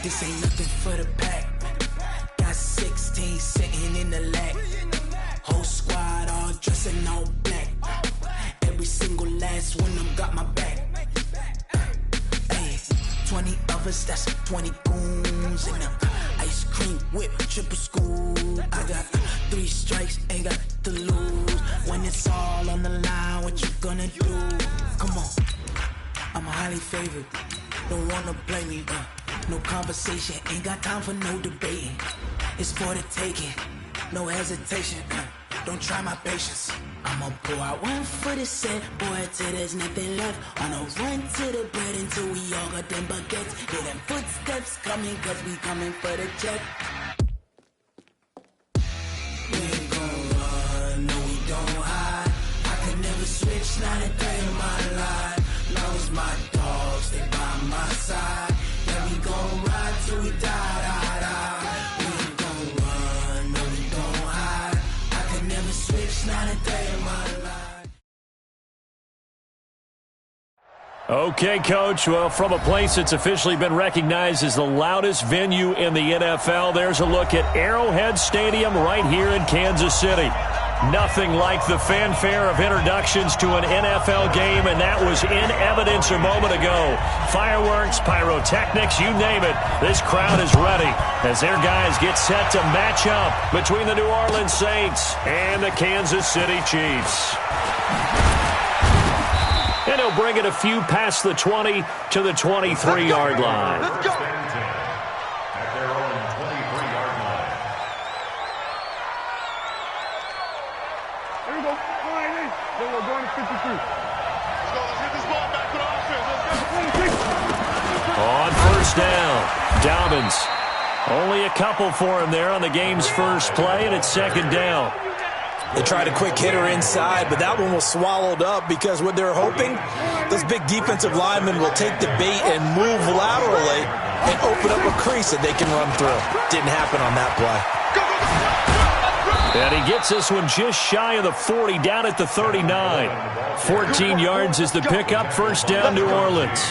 This ain't nothing for the pack. Got 16 sitting in the lag. Whole squad all dressed in all black. Every single last one of them got my back. Hey, 20 of us, that's 20 goons in them. Ice cream whip, triple scoop. I got 3 strikes, ain't got to lose. When it's all on the line, what you gonna do? Come on, I'm highly favored. Don't wanna blame me, no conversation, ain't got time for no debating. It's for the taking, no hesitation, don't try my patience. I'ma pour out one for the set, boy, till there's nothing left. On a run to the bread until we all got them baguettes. Hear them footsteps coming, cause we coming for the check. We ain't gon' run, no we don't hide. I could never switch, not a day in my life. Long as my dogs stay by my side. Yeah, we gon' ride till we die, die, die. We ain't gon' run, no we don't hide. I could never switch, not a day in my life. Okay, Coach. Well, from a place that's officially been recognized as the loudest venue in the NFL, there's a look at Arrowhead Stadium right here in Kansas City. Nothing like the fanfare of introductions to an NFL game, and that was in evidence a moment ago. Fireworks, pyrotechnics, you name it. This crowd is ready as their guys get set to match up between the New Orleans Saints and the Kansas City Chiefs. And he'll bring it a few past the 20 to the 23-yard line. Let's go. At their own 23-yard line. There we go. All right, in. There we go. Going to 53. Let's go. Let's get this ball back for the offense. Let's go. On first down, Dobbins. Only a couple for him there on the game's first play, and it's second down. They tried a quick hitter inside, but that one was swallowed up because what they're hoping, those big defensive linemen will take the bait and move laterally and open up a crease that they can run through. Didn't happen on that play. And he gets this one just shy of the 40, down at the 39. 14 yards is the pickup, first down, New Orleans.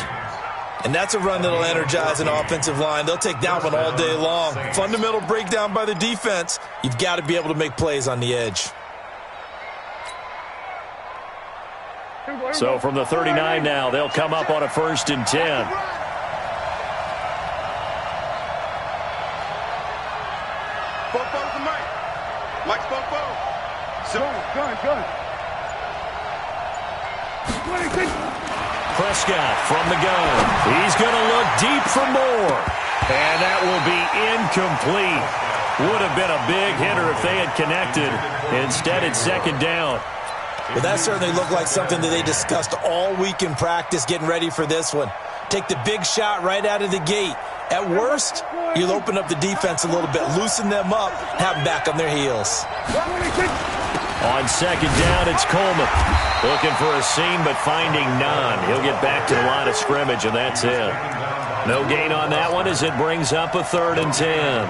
And that's a run that'll energize an offensive line. They'll take that one all day long. Fundamental breakdown by the defense. You've got to be able to make plays on the edge. So from the 39 now, they'll come up on a 1st and 10. Bofo's the Mike. Mike's Bofo. Gun. Prescott from the gun. He's going to look deep for more. And that will be incomplete. Would have been a big hitter if they had connected. Instead, it's second down. Well, that certainly looked like something that they discussed all week in practice getting ready for this one. Take the big shot right out of the gate. At worst, you'll open up the defense a little bit, loosen them up, have them back on their heels. On second down, it's Coleman. Looking for a seam, but finding none. He'll get back to the line of scrimmage, and that's it. No gain on that one as it brings up a 3rd and 10.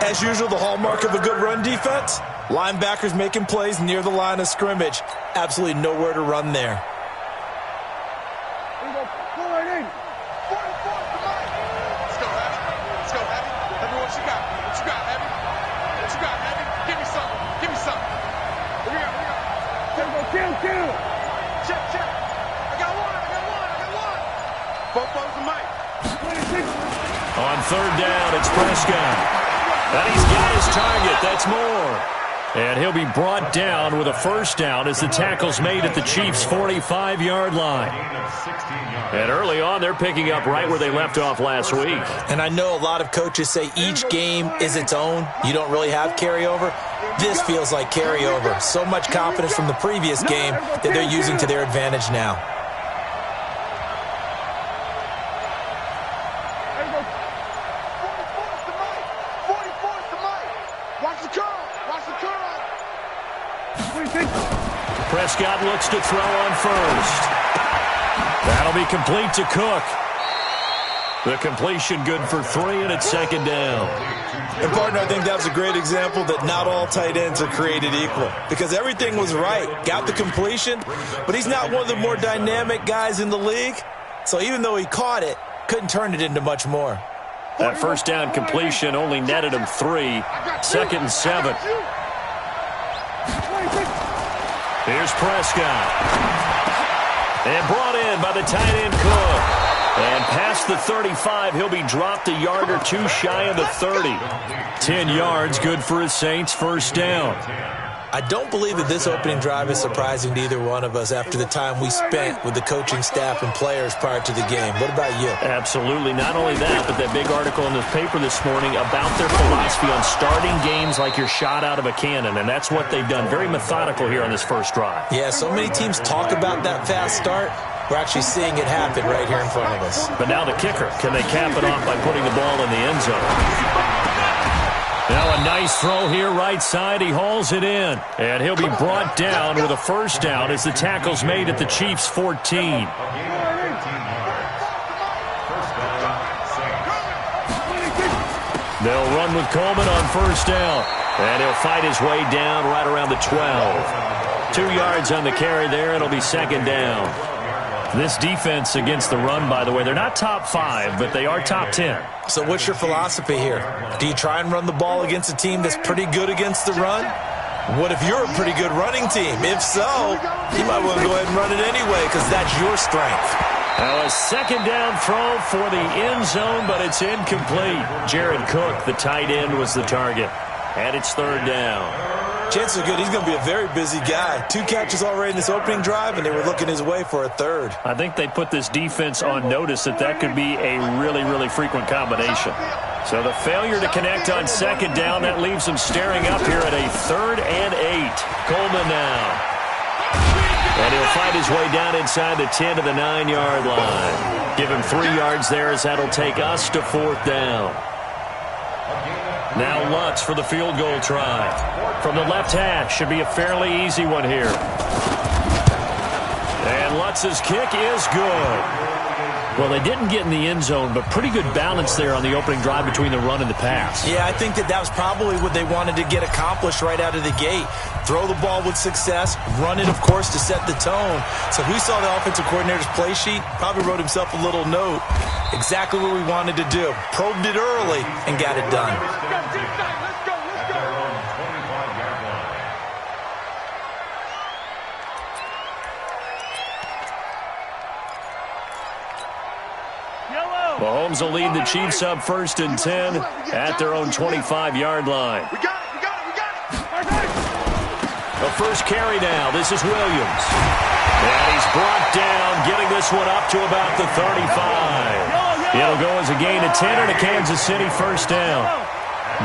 As usual, the hallmark of a good run defense, linebackers making plays near the line of scrimmage. Absolutely nowhere to run there. There we go. Go right in. 44 to Mike. Let's go, Heavy. Let's go, Heavy. Heavy, what you got? What you got, Heavy? What you got, Heavy? Give me something. Give me something. What we got? There we go. Kill. Check. I got one. Bofo's the Mike. 26. On 3rd down, it's Prescott. And he's got his target. That's more. And he'll be brought down with a first down as the tackle's made at the Chiefs' 45-yard line. And early on, they're picking up right where they left off last week. And I know a lot of coaches say each game is its own. You don't really have carryover. This feels like carryover. So much confidence from the previous game that they're using to their advantage now. Prescott looks to throw on first. That'll be complete to Cook. The completion good for 3, and it's second down. And, partner, I think that was a great example that not all tight ends are created equal because everything was right. Got the completion, but he's not one of the more dynamic guys in the league. So even though he caught it, couldn't turn it into much more. That first down completion only netted him 3. 2nd and 7. Here's Prescott. And brought in by the tight end Cook. And past the 35, he'll be dropped a yard or two shy of the 30. 10 yards, good for his Saints, first down. I don't believe that this opening drive is surprising to either one of us after the time we spent with the coaching staff and players prior to the game. What about you? Absolutely. Not only that, but that big article in the paper this morning about their philosophy on starting games like you're shot out of a cannon, and that's what they've done. Very methodical here on this first drive. Yeah, so many teams talk about that fast start. We're actually seeing it happen right here in front of us. But now the kicker. Can they cap it off by putting the ball in the end zone? Now a nice throw here right side. He hauls it in. And he'll be brought down with a first down as the tackle's made at the Chiefs' 14. They'll run with Coleman on first down. And he'll fight his way down right around the 12. 2 yards on the carry there. It'll be second down. This defense against the run, by the way, they're not top 5, but they are top 10. So what's your philosophy here? Do you try and run the ball against a team that's pretty good against the run? What if you're a pretty good running team? If so, you might want to go ahead and run it anyway because that's your strength. Now a second down throw for the end zone, but it's incomplete. Jared Cook, the tight end, was the target. And it's third down. Chances are good he's going to be a very busy guy. 2 catches already in this opening drive, and they were looking his way for a third. I think they put this defense on notice that could be a really, really frequent combination. So the failure to connect on second down, that leaves them staring up here at a 3rd and 8. Coleman now. And he'll fight his way down inside the 10 to the 9-yard line. Give him 3 yards there as that'll take us to 4th down. Now Lutz for the field goal try. From the left hash, should be a fairly easy one here. And Lutz's kick is good. Well, they didn't get in the end zone, but pretty good balance there on the opening drive between the run and the pass. Yeah, I think that was probably what they wanted to get accomplished right out of the gate. Throw the ball with success, run it, of course, to set the tone. So who saw the offensive coordinator's play sheet? Probably wrote himself a little note. Exactly what we wanted to do. Probed it early and got it done. Mahomes will lead the Chiefs up 1st and 10 at their own 25-yard line. We got it. The first carry now. This is Williams. And he's brought down, getting this one up to about the 35. It'll go as a gain of 10 and a Kansas City first down.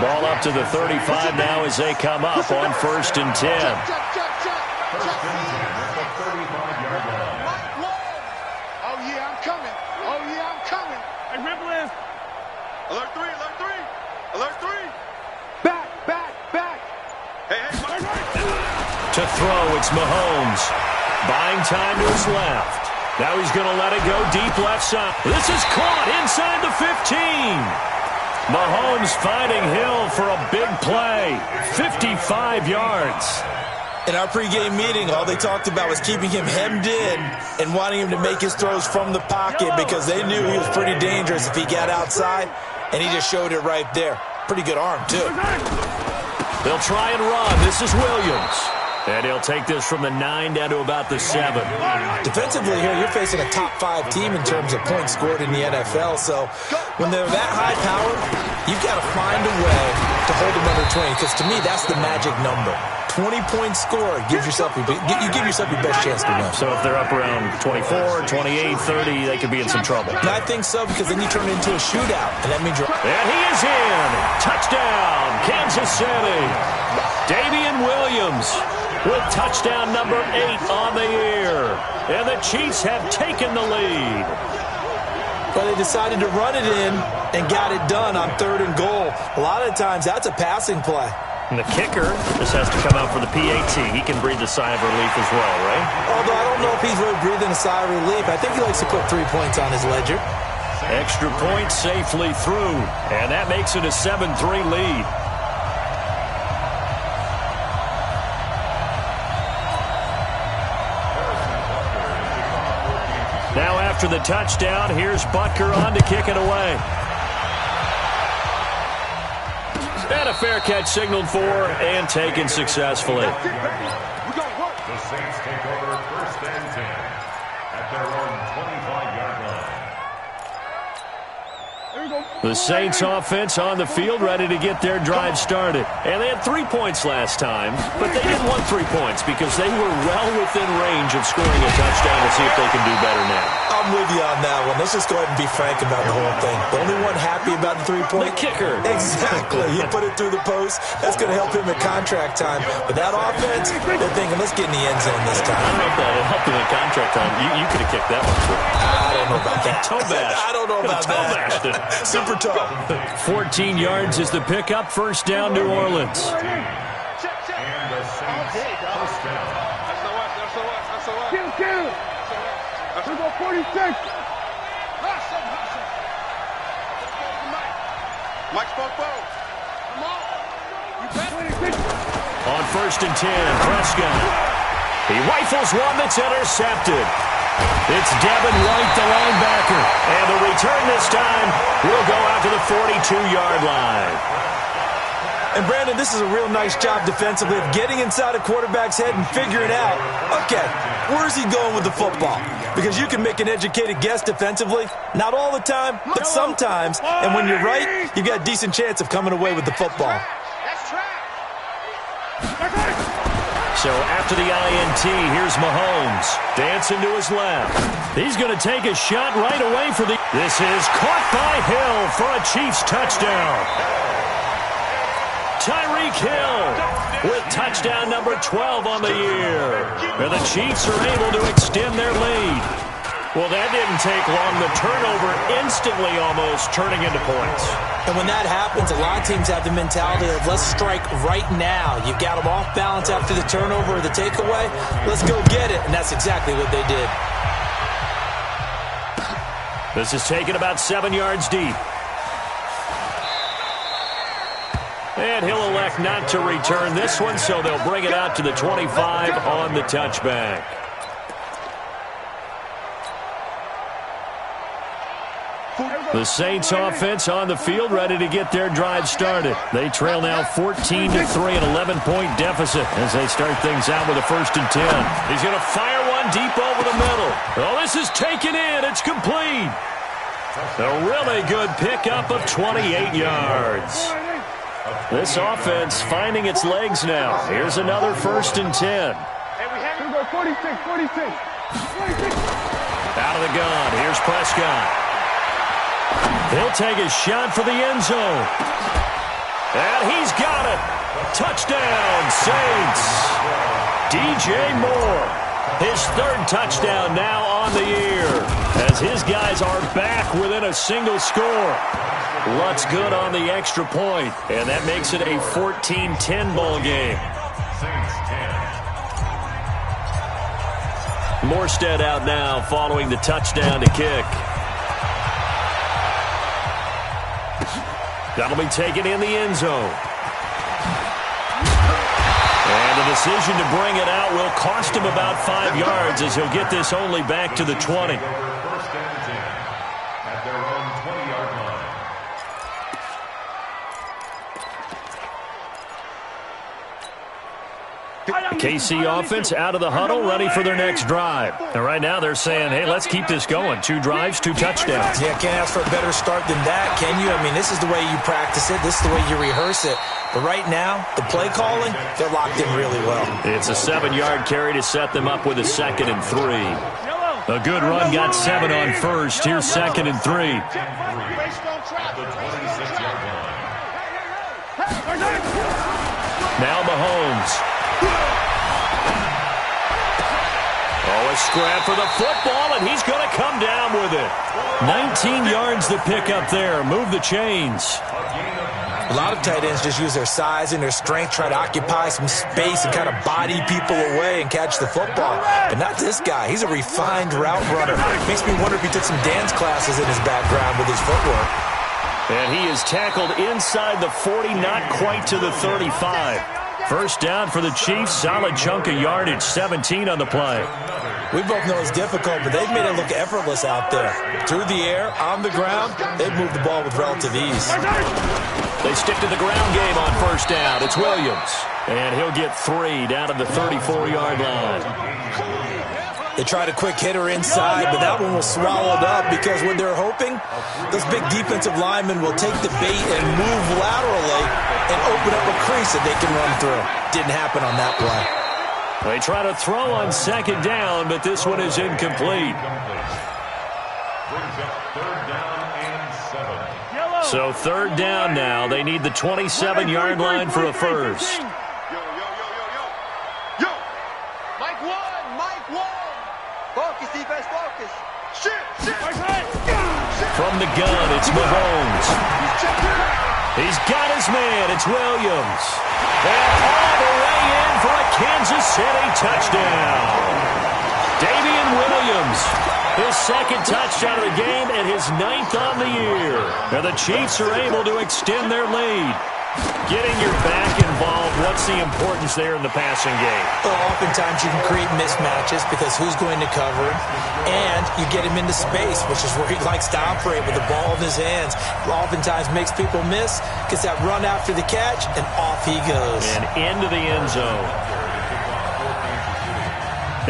Ball up to the 35 now as they come up on 1st and 10. To throw, it's Mahomes. Buying time to his left. Now he's going to let it go deep left side. This is caught inside the 15. Mahomes finding Hill for a big play. 55 yards. In our pregame meeting, all they talked about was keeping him hemmed in and wanting him to make his throws from the pocket because they knew he was pretty dangerous if he got outside, and he just showed it right there. Pretty good arm, too. They'll try and run. This is Williams. And he'll take this from the 9 down to about the 7. Defensively here, you're facing a top 5 team in terms of points scored in the NFL. So when they're that high powered, you've got to find a way to hold them under 20. Because to me, that's the magic number. 20-point score gives yourself you give yourself your best chance to win. So if they're up around 24, 28, 30, they could be in some trouble. And I think so because then you turn it into a shootout. And that means you're... And he is in. Touchdown, Kansas City. Damian Williams with touchdown number 8 on the year. And the Chiefs have taken the lead. But they decided to run it in and got it done on 3rd and goal. A lot of times that's a passing play. And the kicker just has to come out for the PAT. He can breathe a sigh of relief as well, right? Although I don't know if he's really breathing a sigh of relief. I think he likes to put 3 points on his ledger. Extra point safely through. And that makes it a 7-3 lead. Now after the touchdown, here's Butker on to kick it away. And a fair catch signaled for and taken successfully. The Saints take over 1st and 10 at their own 25-yard line. The Saints offense on the field, ready to get their drive started. And they had 3 points last time, but they didn't want 3 points because they were well within range of scoring a touchdown. To see if they can do better now. I'm with you on that one. Let's just go ahead and be frank about the whole thing. The only one happy about the 3-point? The kicker. Exactly. He put it through the post. That's going to help him at contract time. But that offense, they're thinking, let's get in the end zone this time. I don't know if that helped him at contract time. You could have kicked that one too. I don't know about that. Toe bash. I don't know about that. Super tough. 14 yards is the pickup. 1st down, New Orleans. And the Saints 1st down. Kill. Let's go 46. Mike spoke both. Come on. You bet. 26. On 1st and 10, Prescott. He rifles one that's intercepted. It's Devin White, the linebacker. And the return this time will go out to the 42-yard line. And, Brandon, this is a real nice job defensively of getting inside a quarterback's head and figuring out, okay, where's he going with the football? Because you can make an educated guess defensively. Not all the time, but sometimes. And when you're right, you've got a decent chance of coming away with the football. That's trash. So after the INT, here's Mahomes. Dancing to his left. He's going to take a shot right away for the... This is caught by Hill for a Chiefs touchdown. Tyreek Hill with touchdown number 12 on the year. And the Chiefs are able to extend their lead. Well, that didn't take long. The turnover instantly almost turning into points. And when that happens, a lot of teams have the mentality of let's strike right now. You've got them off balance after the turnover or the takeaway. Let's go get it. And that's exactly what they did. This is taken about 7 yards deep. And he'll elect not to return this one, so they'll bring it out to the 25 on the touchback. The Saints offense on the field, ready to get their drive started. They trail now 14-3, an 11-point deficit as they start things out with a 1st and 10. He's going to fire one deep over the middle. Oh, this is taken in. It's complete. A really good pickup of 28 yards. This offense finding its legs now. Here's another 1st and 10. Let's go 46. Out of the gun. Here's Prescott. He'll take a shot for the end zone. And he's got it. Touchdown, Saints. DJ Moore. His 3rd touchdown now on the year as his guys are back within a single score. Lutz good on the extra point, and that makes it a 14-10 ball game. Morstead out now following the touchdown to kick. That'll be taken in the end zone. And the decision to bring it out will cost him about 5 yards as he'll get this only back to the 20. KC offense out of the huddle, ready for their next drive. And right now they're saying, hey, let's keep this going. 2 drives, 2 touchdowns. Yeah, can't ask for a better start than that, can you? I mean, this is the way you practice it. This is the way you rehearse it. But right now, the play calling, they're locked in really well. It's a 7-yard carry to set them up with a 2nd and 3. A good run got 7 on 1st. Here's 2nd and 3. Now Mahomes. Oh, a scrap for the football, and he's going to come down with it. 19 yards the pickup there. Move the chains. A lot of tight ends just use their size and their strength, try to occupy some space and kind of body people away and catch the football. But not this guy. He's a refined route runner. Makes me wonder if he took some dance classes in his background with his footwork. And he is tackled inside the 40, not quite to the 35. 1st down for the Chiefs. Solid chunk of yardage, 17 on the play. We both know it's difficult, but they've made it look effortless out there. Through the air, on the ground, they've moved the ball with relative ease. They stick to the ground game on first down. It's Williams. And he'll get 3 down to the 34-yard line. They tried a quick hitter inside, but that one was swallowed up because what they're hoping, those big defensive linemen will take the bait and move laterally and open up a crease that they can run through. Didn't happen on that play. They try to throw on second down, but this one is incomplete. Brings up 3rd down and 7. So 3rd down now. They need the 27-yard line for a first. Yo. Mike 1. Focus, defense, focus. Shit. From the gun, it's Mahomes. He's got his man. It's Williams. And all the way in for a Kansas City touchdown. Damian Williams, his 2nd touchdown of the game and his 9th on the year. Now the Chiefs are able to extend their lead. Getting your back involved, what's the importance there in the passing game? Well, oftentimes you can create mismatches because who's going to cover him, and you get him into space, which is where he likes to operate with the ball in his hands. Oftentimes makes people miss, gets that run after the catch, and off he goes. And into the end zone.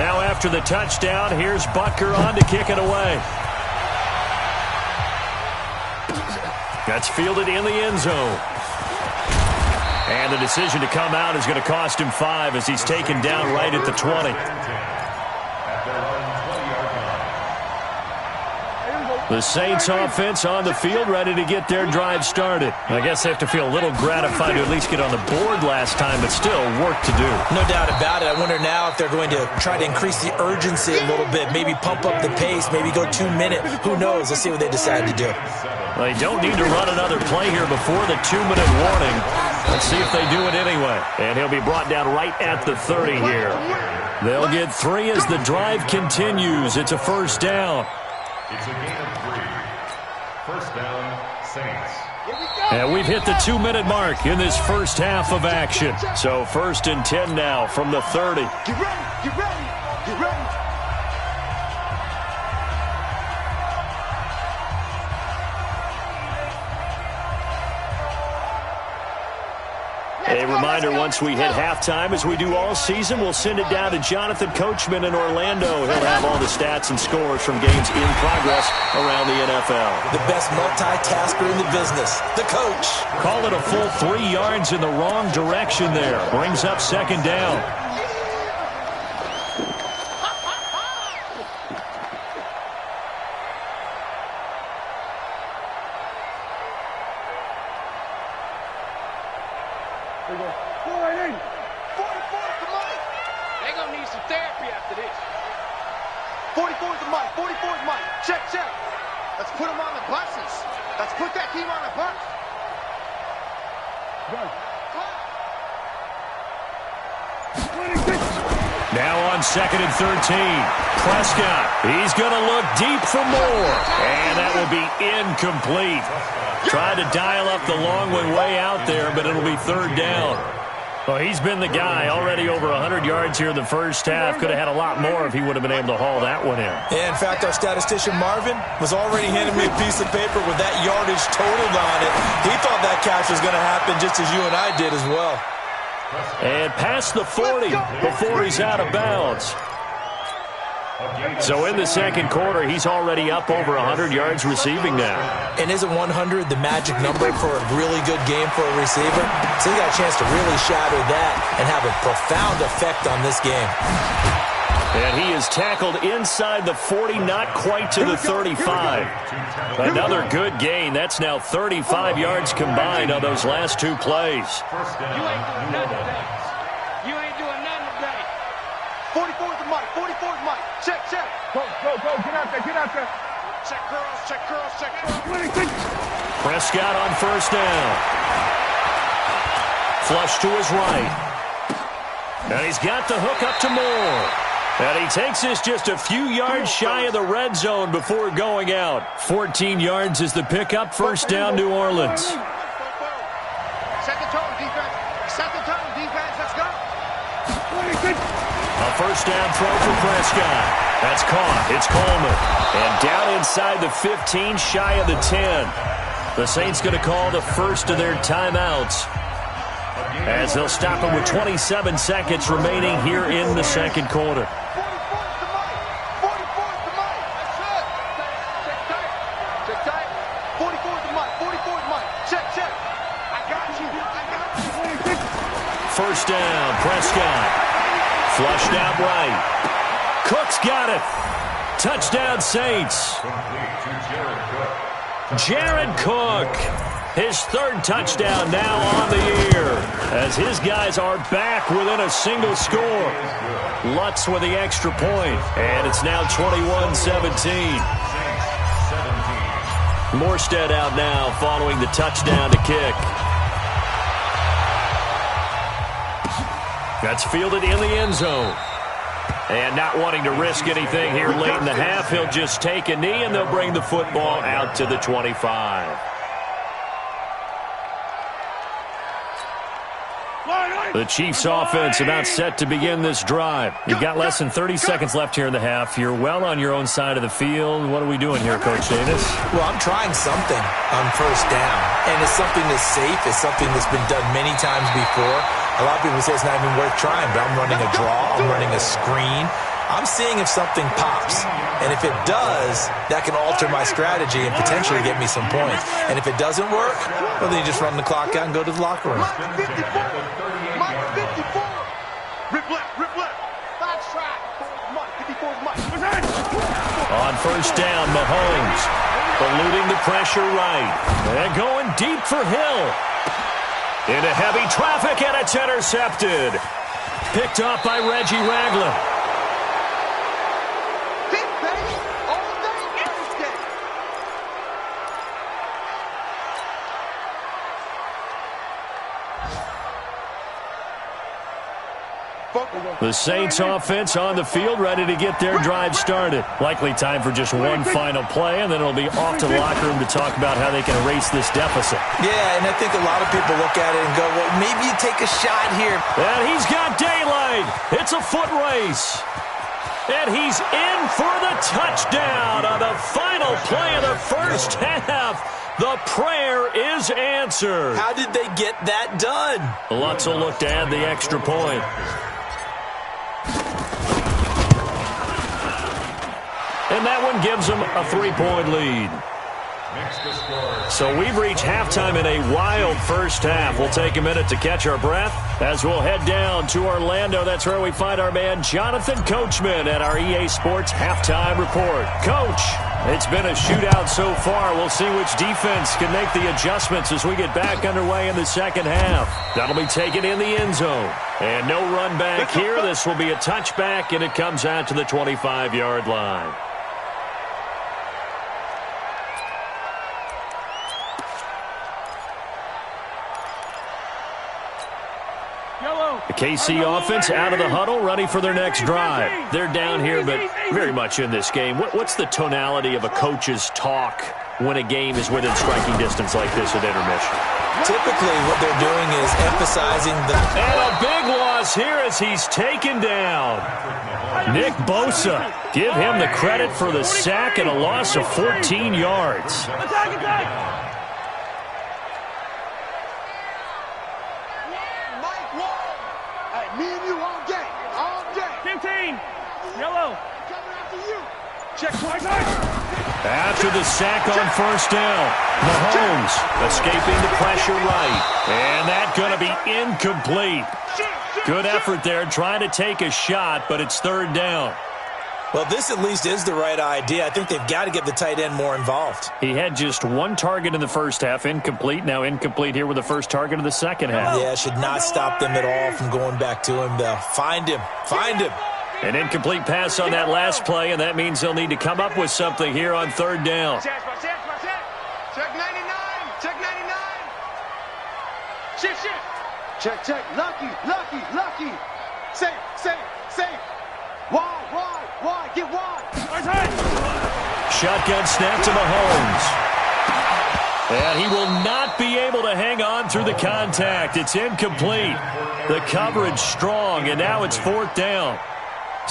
Now after the touchdown, here's Butker on to kick it away. That's fielded in the end zone. And the decision to come out is going to cost him 5 as he's taken down right at the 20. The Saints offense on the field, ready to get their drive started. I guess they have to feel a little gratified to at least get on the board last time, but still work to do. No doubt about it. I wonder now if they're going to try to increase the urgency a little bit, maybe pump up the pace, maybe go 2-minute. Who knows? Let's see what they decide to do. They don't need to run another play here before the 2-minute warning. Let's see if they do it anyway. And he'll be brought down right at the 30 here. They'll get 3 as the drive continues. It's a first down. It's a gain of 3. First down, Saints. And we've hit the 2-minute mark in this first half of action. So 1st and 10 now from the 30. Get ready. A reminder, once we hit halftime, as we do all season, we'll send it down to Jonathan Coachman in Orlando. He'll have all the stats and scores from games in progress around the NFL. The best multitasker in the business, the coach. Call it a full 3 yards in the wrong direction there. Brings up 2nd down. Now on 2nd and 13. Prescott, he's going to look deep for more. And that will be incomplete. Tried to dial up the long one way out there, but it'll be 3rd down. Well, he's been the guy, already over 100 yards here in the first half. Could have had a lot more if he would have been able to haul that one in. Yeah, in fact, our statistician Marvin was already handing me a piece of paper with that yardage totaled on it. He thought that catch was going to happen just as you and I did as well. And past the 40 before he's out of bounds. So in the 2nd quarter, he's already up over 100 yards receiving now. And isn't 100 the magic number for a really good game for a receiver? So he got a chance to really shatter that and have a profound effect on this game. And he is tackled inside the 40, not quite to the 35. Another good gain. That's now 35 yards combined on those last 2 plays. You ain't doing nothing today. 44's the mic. 44's mic. Check. Go. Get out there. Check girls. Prescott on first down. Flush to his right. And he's got the hook up to Moore. And he takes this just a few yards shy of the red zone before going out. 14 yards is the pickup. First down, New Orleans. Set the tone, defense. Let's go. A first down throw for Prescott. That's caught. It's Coleman. And down inside the 15, shy of the 10. The Saints going to call the first of their timeouts as they'll stop it with 27 seconds remaining here in the second quarter. 44 is the mic. That's it. Check tight. Check tight. 44 is the mic. 44 is the mic. Check. I got you. First down, Prescott. Flushed out right. Cook's got it. Touchdown, Saints. Jared Cook. His third touchdown now on the year as his guys are back within a single score. Lutz with the extra point, and it's now 21-17. Morstead out now following the touchdown to kick. That's fielded in the end zone. And not wanting to risk anything here late in the half, he'll just take a knee, and they'll bring the football out to the 25. The Chiefs offense about set to begin this drive. You've got less than 30 seconds left here in the half. You're well on your own side of the field. What are we doing here, Coach Davis? Well, I'm trying something on first down, and it's something that's safe. It's something that's been done many times before. A lot of people say it's not even worth trying, but I'm running a draw. I'm running a screen. I'm seeing if something pops. And if it does, that can alter my strategy and potentially get me some points. And if it doesn't work, well, then you just run the clock out and go to the locker room. Mike 54. Rip left. That's right. Mike 54 is Mike. On first down, Mahomes eluding the pressure right. And going deep for Hill. Into heavy traffic, and it's intercepted. Picked off by Reggie Ragland. The Saints offense on the field, ready to get their drive started. Likely time for just one final play, and then it'll be off to the locker room to talk about how they can erase this deficit. Yeah, and I think a lot of people look at it and go, well, maybe you take a shot here. And he's got daylight. It's a foot race. And he's in for the touchdown on the final play of the first half. The prayer is answered. How did they get that done? Lutz will look to add the extra point. And that one gives them a 3-point lead. So we've reached halftime in a wild first half. We'll take a minute to catch our breath as we'll head down to Orlando. That's where we find our man Jonathan Coachman at our EA Sports Halftime Report. Coach, it's been a shootout so far. We'll see which defense can make the adjustments as we get back underway in the second half. That'll be taken in the end zone. And no run back here. This will be a touchback, and it comes out to the 25-yard line. The KC offense out of the huddle, ready for their next drive. They're down here, but very much in this game. What's the tonality of a coach's talk when a game is within striking distance like this at intermission? Typically, what they're doing is emphasizing the... And a big loss here as he's taken down. Nick Bosa, give him the credit for the sack and a loss of 14 yards. Attack! Me and you all day. 15. Yellow. Coming after you. Check twice. After the sack on first down, Mahomes escaping the pressure right. And that's going to be incomplete. Good effort there trying to take a shot, but it's third down. Well, this at least is the right idea. I think they've got to get the tight end more involved. He had just one target in the first half, incomplete. Now incomplete here with the first target of the second half. Yeah, should not stop them at all from going back to him. They'll find him. An incomplete pass on that last play, and that means they'll need to come up with something here on third down. Check 99. Check 99. Shift. Check. Lucky. Safe. Wide. Get wide. Shotgun snap to Mahomes. And he will not be able to hang on through the contact. It's incomplete. The coverage strong, and now it's fourth down.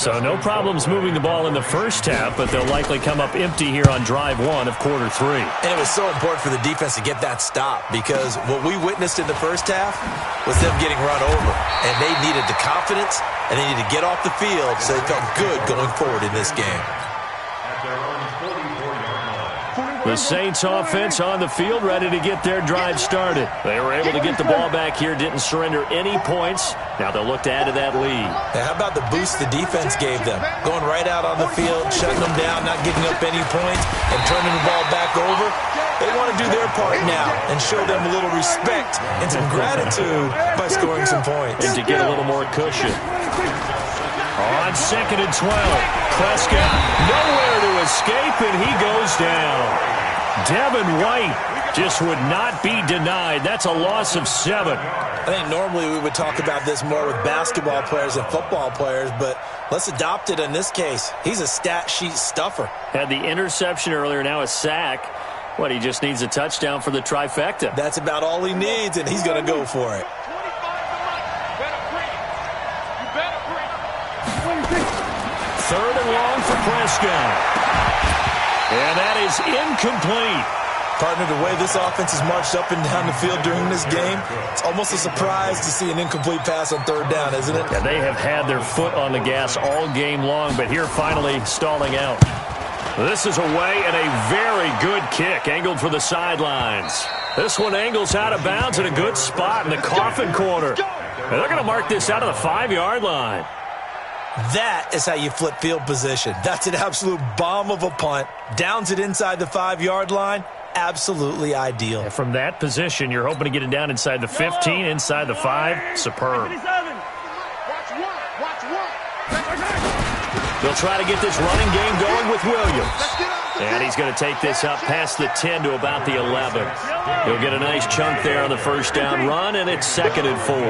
So no problems moving the ball in the first half, but they'll likely come up empty here on drive 1 of quarter 3. And it was so important for the defense to get that stop because what we witnessed in the first half was them getting run over. And they needed the confidence, and they needed to get off the field so they felt good going forward in this game. The Saints offense on the field, ready to get their drive started. They were able to get the ball back here, didn't surrender any points. Now they'll look to add to that lead. Now, how about the boost the defense gave them? Going right out on the field, shutting them down, not giving up any points, and turning the ball back over. They want to do their part now and show them a little respect and some gratitude by scoring some points. And to get a little more cushion. On 2nd and 12, Prescott nowhere to escape, and he goes down. Devin White just would not be denied. That's a loss of 7. I think normally we would talk about this more with basketball players and football players, but let's adopt it in this case. He's a stat sheet stuffer. Had the interception earlier, now a sack. What, he just needs a touchdown for the trifecta. That's about all he needs, and he's going to go for it. 3rd and long for Prescott. And that is incomplete. Partner, the way this offense has marched up and down the field during this game, it's almost a surprise to see an incomplete pass on 3rd down, isn't it? Yeah, they have had their foot on the gas all game long, but here finally stalling out. This is away and a very good kick, angled for the sidelines. This one angles out of bounds in a good spot in the coffin corner. And they're going to mark this out of the 5-yard line. That is how you flip field position. That's an absolute bomb of a punt. Downs it inside the 5-yard line. Absolutely ideal. And from that position, you're hoping to get it down inside the 15, inside the 5. Superb. They'll try to get this running game going with Williams. And he's going to take this up past the 10 to about the 11. He'll get a nice chunk there on the 1st down run, and it's 2nd and 4. A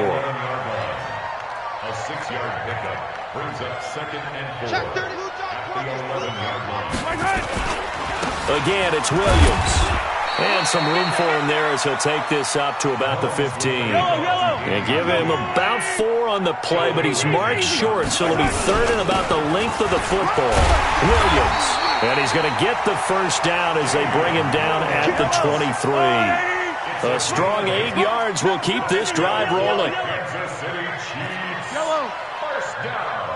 6-yard pickup brings up 2nd and 4 at the 11-yard line. Again, it's Williams. And some room for him there as he'll take this up to about the 15. And give him about 4 on the play, but he's marked short, so it'll be 3rd and about the length of the football. Williams. And he's going to get the 1st down as they bring him down at the 23. A strong 8 yards will keep this drive rolling. Kansas City Chiefs. 1st down.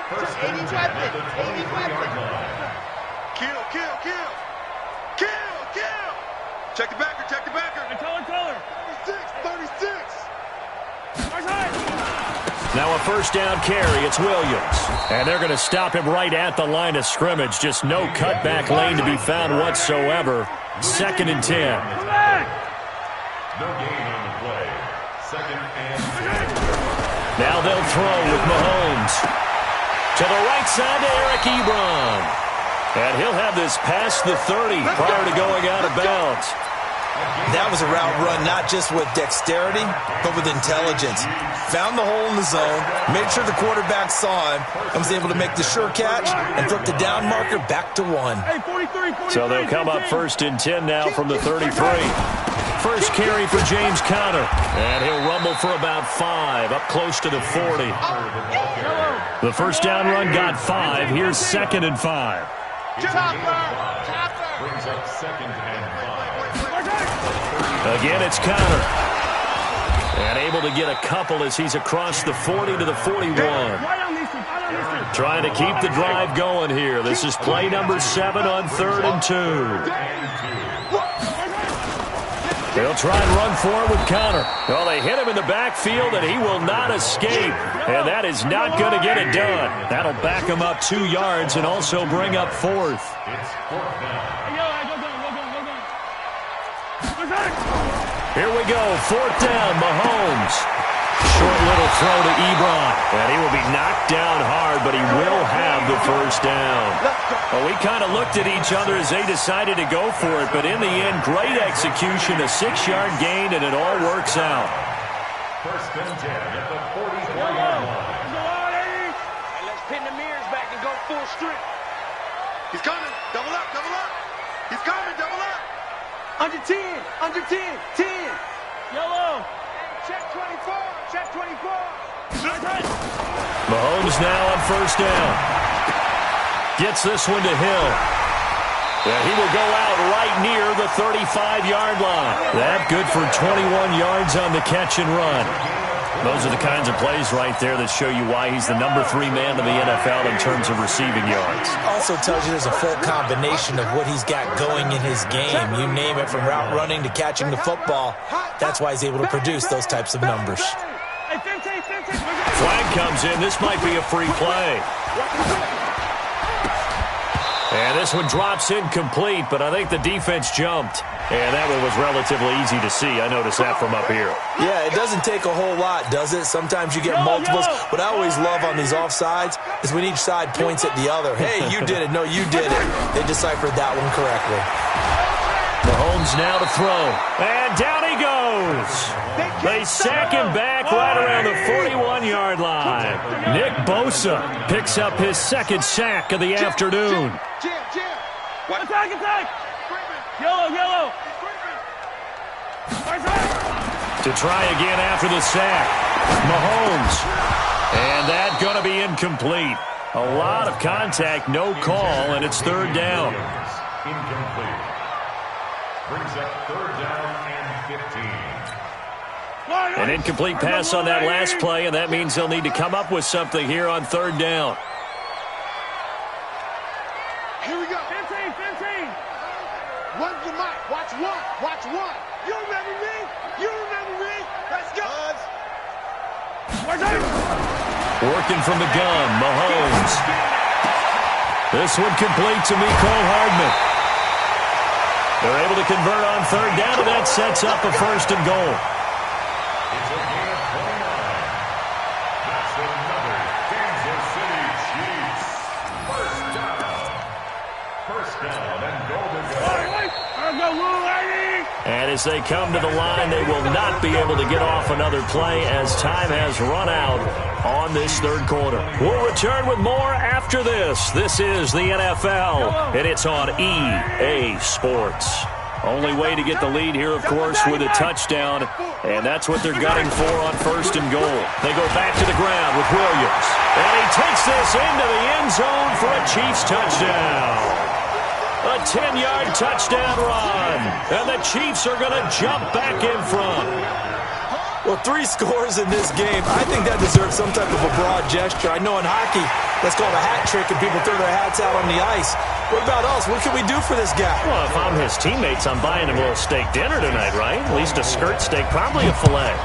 1st and 10 at the 23-yard line. Kill. Check the backer. Tell her. 36. Now a 1st down carry. It's Williams. And they're going to stop him right at the line of scrimmage. Just no cutback lane to be found whatsoever. 2nd and 10. No gain on the play. 2nd and 10. Now they'll throw with Mahomes. To the right side to Eric Ebron. And he'll have this past the 30 prior to going out of bounds. That was a route run not just with dexterity, but with intelligence. Found the hole in the zone, made sure the quarterback saw him, and was able to make the sure catch and flip the down marker back to 1. Hey, 43. So they'll come up 1st and 10 now from the 33. 1st carry for James Conner. And he'll rumble for about 5, up close to the 40. The 1st down run got 5. Here's 2nd and 5. Brings up 2nd and 5. Again, it's Conner. And able to get a couple as he's across the 40 to the 41. Trying to keep the drive going here. This is play number 7 on 3rd and 2. They'll try and run forward with Conner. Well, they hit him in the backfield, and he will not escape. And that is not going to get it done. That'll back him up 2 yards and also bring up 4th. It's 4th down. Here we go, 4th down, Mahomes. Short little throw to Ebron. And he will be knocked down hard, but he will have the 1st down. Well, we kind of looked at each other as they decided to go for it, but in the end, great execution, a 6-yard gain, and it all works out. 1st and 10 at the 44-yard line. And let's pin the mirrors back and go full strength. He's coming. Double up. He's coming. Double up. Under 10. 10. Yellow. Check 24. Mahomes now on first down. Gets this one to Hill. And he will go out right near the 35-yard line. That good for 21 yards on the catch and run. Those are the kinds of plays right there that show you why he's the number 3 man in the NFL in terms of receiving yards. Also tells you there's a full combination of what he's got going in his game. You name it, from route running to catching the football. That's why he's able to produce those types of numbers. Flag comes in. This might be a free play. And this one drops incomplete, but I think the defense jumped. And that one was relatively easy to see. I noticed that from up here. Yeah, it doesn't take a whole lot, does it? Sometimes you get multiples. What I always love on these offsides is when each side points at the other. Hey, you did it. No, you did it. They deciphered that one correctly. Mahomes now to throw. And down he goes. They sack him back right around the 41-yard line. Nick Bosa picks up his second sack of the afternoon. Attack! Yellow! To try again after the sack. Mahomes. And that going to be incomplete. A lot of contact, no call, and it's third down. Incomplete. Brings up third down and 15. An incomplete pass on that last play, and that means they'll need to come up with something here on third down. Here we go. 15. Run the mic. Watch one. You remember me? Let's go. Working from the gun, Mahomes. This one complete to Mecole Hardman. They're able to convert on third down, and that sets up a first and goal. It's a gain of 29. That's another Kansas City Chiefs. First down and goal to go. And as they come to the line, they will not be able to get off another play as time has run out on this third quarter. We'll return with more after this. This is the NFL, and it's on EA Sports. Only way to get the lead here, of course, with a touchdown, and that's what they're gunning for on first and goal. They go back to the ground with Williams, and he takes this into the end zone for a Chiefs touchdown. A 10-yard touchdown run, and the Chiefs are going to jump back in front. Well, 3 scores in this game. I think that deserves some type of a broad gesture. I know in hockey, that's called a hat trick, and people throw their hats out on the ice. What about us? What can we do for this guy? Well, if I'm his teammates, I'm buying him a little steak dinner tonight, right? At least a skirt steak, probably a filet.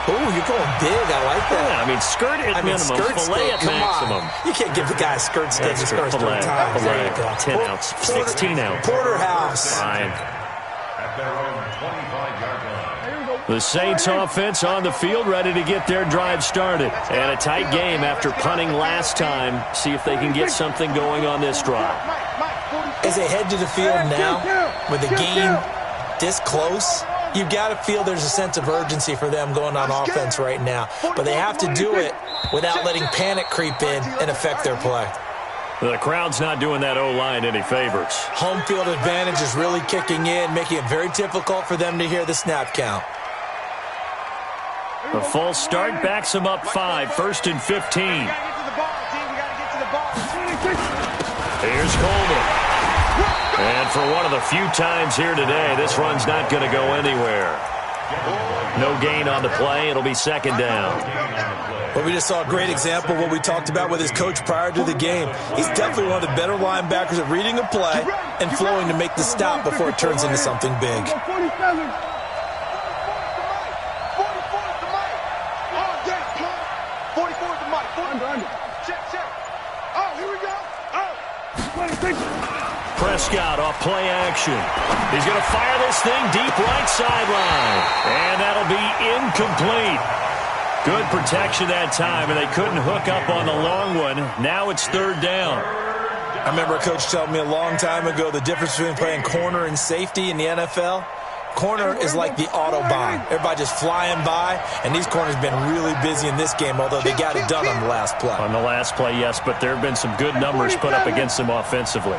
Oh, you're going big. I like that. Yeah, I mean, skirt at minimum, filet at maximum. You can't give the guy a skirt steak. That's Skirt filet, times. filet, 10 ounce, 16 ounce. Porterhouse. Fine. At their own 25-yard line. The Saints offense on the field, ready to get their drive started. And a tight game after punting last time. See if they can get something going on this drive. As they head to the field now, with the game this close, you've got to feel there's a sense of urgency for them going on offense right now. But they have to do it without letting panic creep in and affect their play. The crowd's not doing that O-line any favors. Home field advantage is really kicking in, making it very difficult for them to hear the snap count. The false start backs them up 5, first and 15. Here's Coleman. And for one of the few times here today, this run's not going to go anywhere. No gain on the play. It'll be second down. Well, we just saw a great example of what we talked about with his coach prior to the game. He's definitely one of the better linebackers at reading a play and flowing to make the stop before it turns into something big. 44 the mic. Check. Oh, here we go. Prescott off play action. He's going to fire this thing deep right sideline. And that'll be incomplete. Good protection that time, and they couldn't hook up on the long one. Now it's third down. I remember a coach telling me a long time ago the difference between playing corner and safety in the NFL. Corner is like the Autobahn. Everybody just flying by, and these corners have been really busy in this game, although they got it done on the last play. On the last play, yes, but there have been some good numbers put up against them offensively.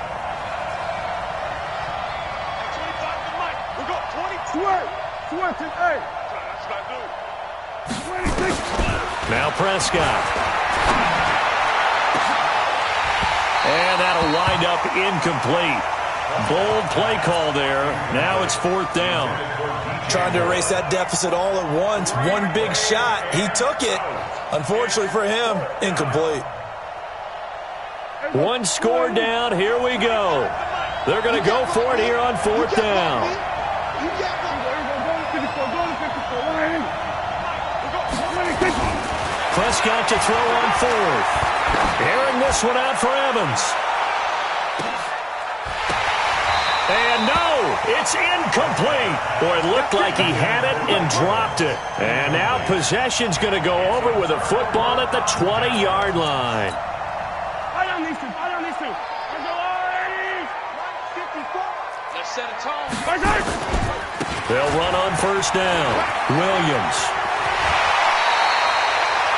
Now Prescott. And that'll wind up incomplete. Bold play call there. Now it's 4th down. Trying to erase that deficit all at once. One big shot. He took it. Unfortunately for him, incomplete. One score down. Here we go. They're going to go for it here on 4th down. Prescott to throw on 4th. Airing this one out for Evans. And no, it's incomplete. Boy, it looked like he had it and dropped it. And now possession's going to go over with a football at the 20-yard line. Let's set a tone. They'll run on 1st down. Williams.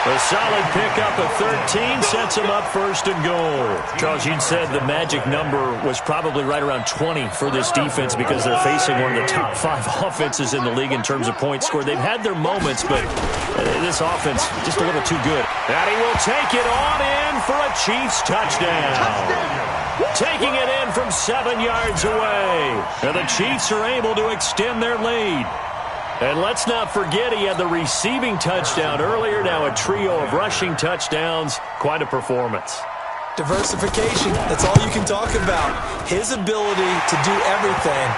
A solid pickup of 13 sets him up 1st and goal. Charles, you said the magic number was probably right around 20 for this defense because they're facing one of the top 5 offenses in the league in terms of points scored. They've had their moments, but this offense just a little too good. And he will take it on in for a Chiefs touchdown. Taking it in from 7 yards away. And the Chiefs are able to extend their lead. And let's not forget he had the receiving touchdown earlier. Now a trio of rushing touchdowns. Quite a performance. Diversification, that's all you can talk about. His ability to do everything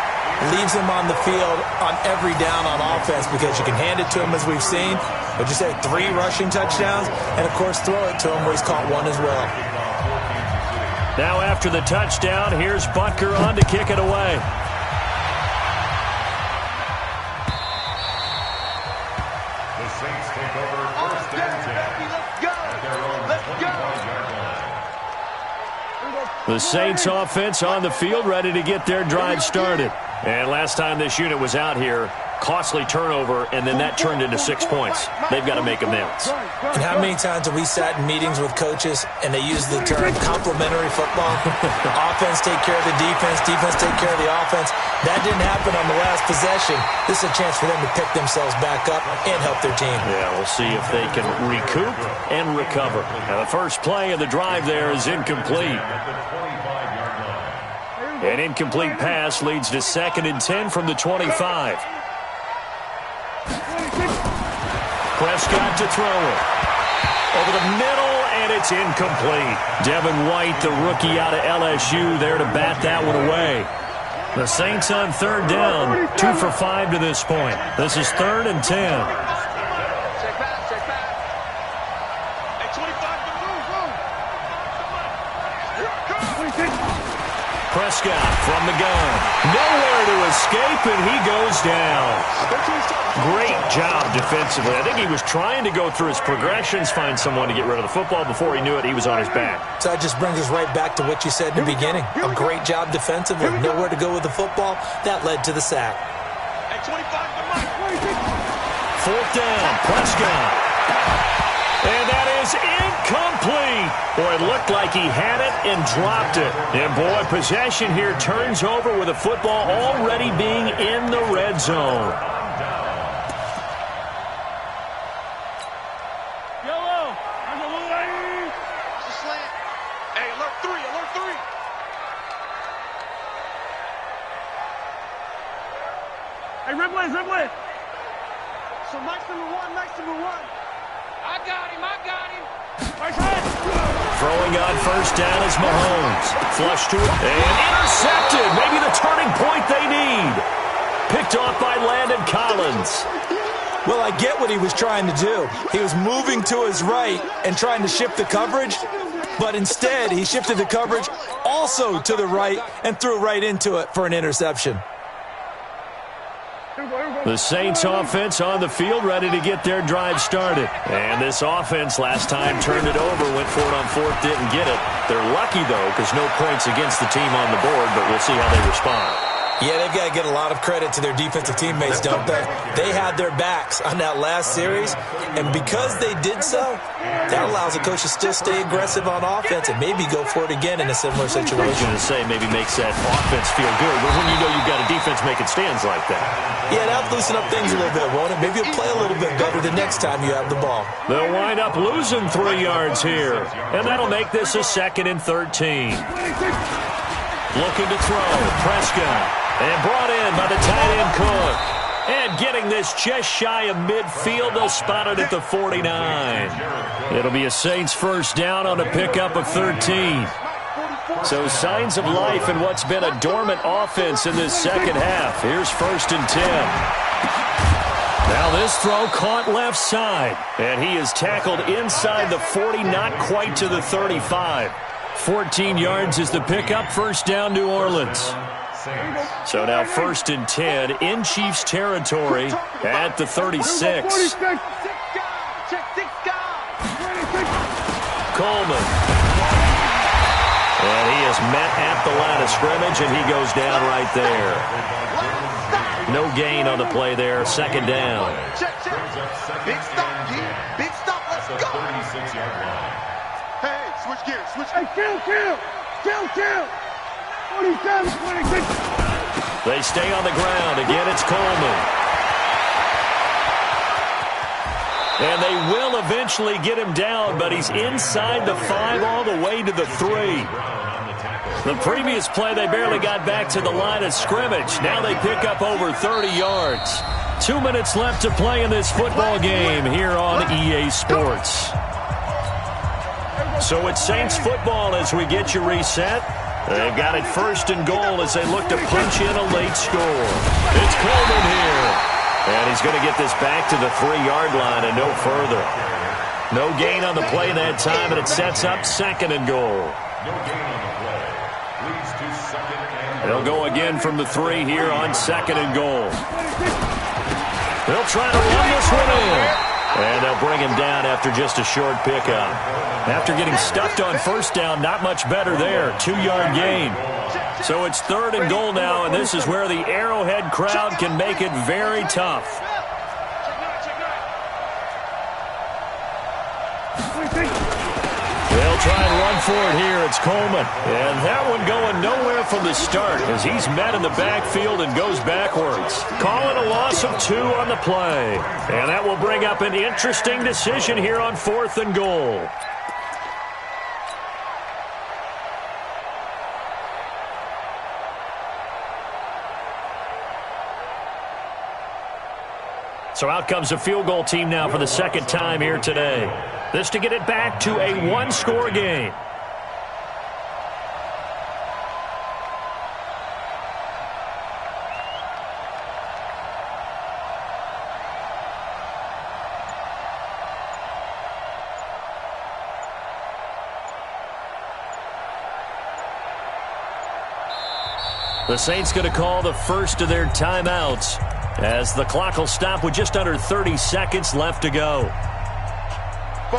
leaves him on the field on every down on offense because you can hand it to him as we've seen. I just had 3 rushing touchdowns and, of course, throw it to him where he's caught 1 as well. Now after the touchdown, here's Butker on to kick it away. The Saints offense on the field, ready to get their drive started. And last time this unit was out here, costly turnover, and then that turned into 6 points. They've got to make amends. And how many times have we sat in meetings with coaches and they use the term complementary football? Offense take care of the defense, defense take care of the offense. That didn't happen on the last possession. This is a chance for them to pick themselves back up and help their team. Yeah, we'll see if they can recoup and recover. Now the first play of the drive there is incomplete. An incomplete pass leads to 2nd and 10 from the 25. Prescott to throw it. Over the middle, and it's incomplete. Devin White, the rookie out of LSU, there to bat that one away. The Saints on 3rd down, 2 for 5 to this point. This is 3rd and 10. Check back. Hey, 25 to move. Prescott from the gun. Nowhere to escape, and he goes down. Great job defensively. I think he was trying to go through his progressions, find someone to get rid of the football. Before he knew it, he was on his back. So that just brings us right back to what you said in the beginning. A great job defensively. Nowhere to go with the football. That led to the sack. Hey, 25 to Mike. 4th down, Prescott. And that is incomplete. Boy, it looked like he had it and dropped it. And, boy, possession here turns over with a football already being in the red zone. Hey, alert 3. Hey, Ripley. So Mike's number one. I got him. Throwing on 1st down is Mahomes. Flush to it and intercepted. Maybe the turning point they need. Picked off by Landon Collins. Well, I get what he was trying to do. He was moving to his right and trying to shift the coverage, but instead he shifted the coverage also to the right and threw right into it for an interception. The Saints offense on the field, ready to get their drive started. And this offense last time turned it over, went for it on 4th, didn't get it. They're lucky, though, because no points against the team on the board, but we'll see how they respond. Yeah, they've got to get a lot of credit to their defensive teammates, don't they? They had their backs on that last series, and because they did so, that allows the coach to still stay aggressive on offense and maybe go for it again in a similar situation. I was going to say maybe makes that offense feel good, but when you know you've got a defense making stands like that. Yeah, that'll loosen up things a little bit, won't it? Maybe you'll play a little bit better the next time you have the ball. They'll wind up losing 3 yards here, and that'll make this a 2nd and 13. Looking to throw, Prescott. And brought in by the tight end Cook. And getting this just shy of midfield, they'll spot it at the 49. It'll be a Saints first down on a pickup of 13. So signs of life in what's been a dormant offense in this second half. Here's 1st and 10. Now this throw caught left side. And he is tackled inside the 40, not quite to the 35. 14 yards is the pickup, 1st down New Orleans. So now 1st and 10 in Chiefs territory at the 36. Coleman. And he is met at the line of scrimmage, and he goes down right there. No gain on the play there, 2nd down. Big stop, G. Big stop, let's go. Hey, switch gears, switch gears. Hey, kill. 47, 26. They stay on the ground. Again, it's Coleman. And they will eventually get him down, but he's inside the 5 all the way to the 3. The previous play, they barely got back to the line of scrimmage. Now they pick up over 30 yards. 2 minutes left to play in this football game here on EA Sports. So it's Saints football as we get you reset. They've got it 1st and goal as they look to punch in a late score. It's Coleman here. And he's going to get this back to the 3-yard line and no further. No gain on the play that time, and it sets up 2nd and goal. No gain on the play. Leads to 2nd and They'll go again from the 3 here on 2nd and goal. They'll try to run this one in. And they'll bring him down after just a short pickup. After getting stuffed on 1st down, not much better there. 2-yard gain. So it's 3rd and goal now, and this is where the Arrowhead crowd can make it very tough. They'll try and run for it here. It's Coleman. And that one going nowhere from the start as he's met in the backfield and goes backwards. Call it a loss of 2 on the play. And that will bring up an interesting decision here on 4th and goal. So out comes a field goal team now for the 2nd time here today. This to get it back to a 1-score game. The Saints going to call the first of their timeouts as the clock will stop with just under 30 seconds left to go.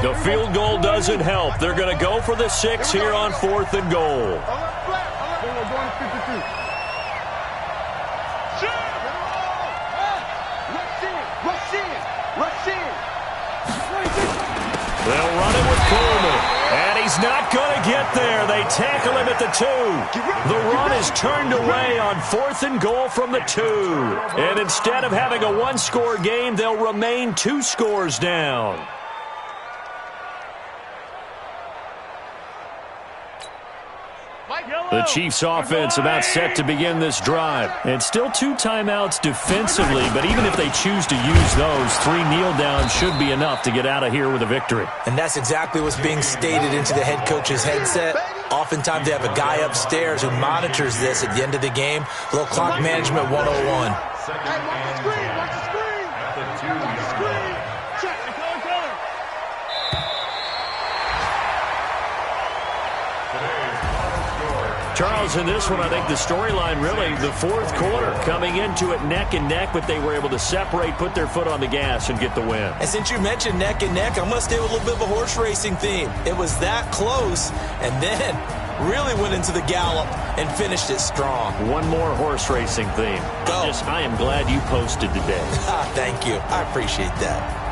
The field goal doesn't help. They're going to go for the 6 here on 4th and goal. They'll run it with Coleman. And he's not going to get there. They tackle him at the 2. The run is turned away on 4th and goal from the 2. And instead of having a 1-score game, they'll remain 2 scores down. The Chiefs offense about set to begin this drive. And still 2 timeouts defensively, but even if they choose to use those, 3 kneel downs should be enough to get out of here with a victory. And that's exactly what's being stated into the head coach's headset. Oftentimes they have a guy upstairs who monitors this at the end of the game. A little clock management 101. Hey, watch the screen, watch the screen. at the 2 Watch the screen. Check. Charles, in this one, I think the storyline really, the 4th quarter, coming into it neck and neck, but they were able to separate, put their foot on the gas, and get the win. And since you mentioned neck and neck, I'm going to stay with a little bit of a horse racing theme. It was that close, and then really went into the gallop and finished it strong. One more horse racing theme. Go. I am glad you posted today. Thank you. I appreciate that.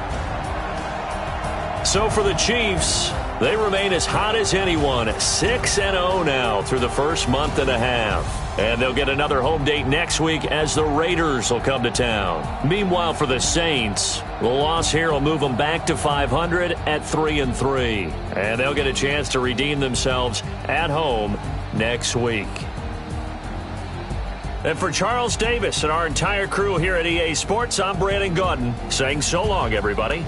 So for the Chiefs, they remain as hot as anyone, 6-0 now through the first month and a half. And they'll get another home date next week as the Raiders will come to town. Meanwhile, for the Saints, the loss here will move them back to 500 at 3-3. And they'll get a chance to redeem themselves at home next week. And for Charles Davis and our entire crew here at EA Sports, I'm Brandon Gaudin saying so long, everybody.